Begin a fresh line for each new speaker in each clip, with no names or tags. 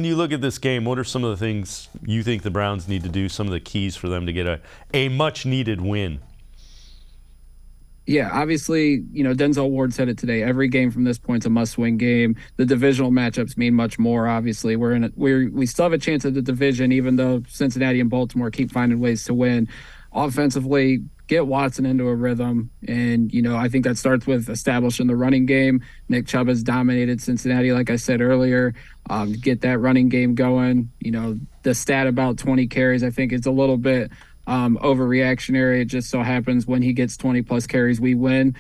When you look at this game, what are some of the things you think the Browns need to do, some of the keys for them to get a much-needed win?
Yeah, obviously, Denzel Ward said it today. Every game from this point is a must-win game. The divisional matchups mean much more. Obviously, we still have a chance at the division, even though Cincinnati and Baltimore keep finding ways to win. Offensively, get Watson into a rhythm, and I think that starts with establishing the running game. Nick Chubb has dominated Cincinnati, like I said earlier. Get that running game going. The stat about 20 carries, I think, is a little bit overreactionary. It just so happens when he gets 20 plus carries, we win.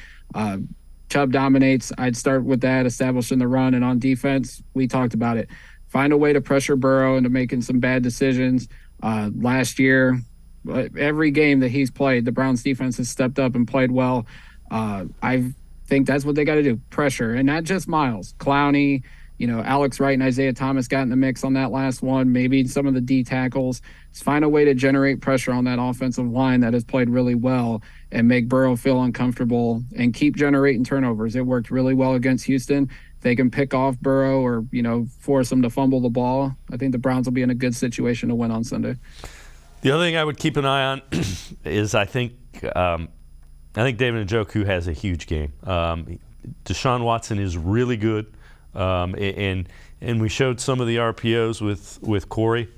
Chubb dominates. I'd start with that, establishing the run. And on defense, we talked about it. Find a way to pressure Burrow into making some bad decisions. Last year, every game that he's played, the Browns defense has stepped up and played well. I think that's what they got to do, pressure. And not just Miles. Clowney, Alex Wright and Isaiah Thomas got in the mix on that last one, maybe some of the D tackles. Just find a way to generate pressure on that offensive line that has played really well and make Burrow feel uncomfortable and keep generating turnovers. It worked really well against Houston. If they can pick off Burrow or, force him to fumble the ball, I think the Browns will be in a good situation to win on Sunday.
The other thing I would keep an eye on is I think David Njoku has a huge game. Deshaun Watson is really good. And we showed some of the RPOs with Corey.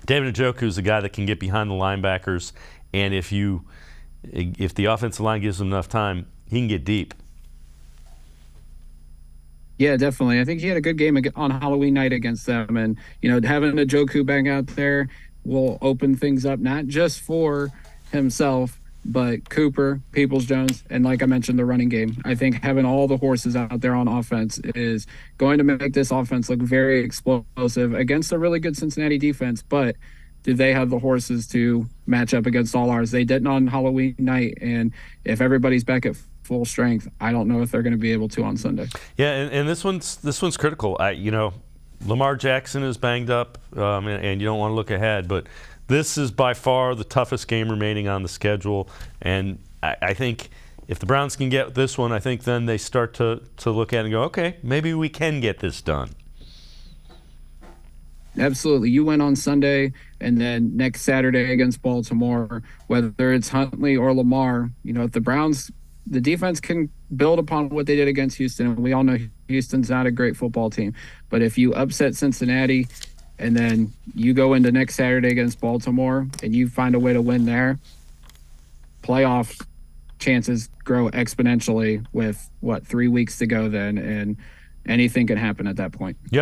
David Njoku is a guy that can get behind the linebackers, and if the offensive line gives him enough time, he can get deep.
Yeah, definitely. I think he had a good game on Halloween night against them, and having Njoku back out there will open things up not just for himself, but Cooper, Peoples-Jones, and like I mentioned, the running game. I think having all the horses out there on offense is going to make this offense look very explosive against a really good Cincinnati defense. But do they have the horses to match up against all ours? They didn't on Halloween night, and if everybody's back at full strength, I don't know if they're going to be able to on Sunday.
Yeah, and this one's critical. Lamar Jackson is banged up, and you don't want to look ahead, but this is by far the toughest game remaining on the schedule, and I think if the Browns can get this one, I think then they start to look at it and go, okay, maybe we can get this done.
Absolutely. You win on Sunday, and then next Saturday against Baltimore, whether it's Huntley or Lamar, if the defense can build upon what they did against Houston, and we all know Houston's not a great football team, but if you upset Cincinnati and then you go into next Saturday against Baltimore and you find a way to win there, playoff chances grow exponentially with 3 weeks to go then, and anything can happen at that point.
Yep.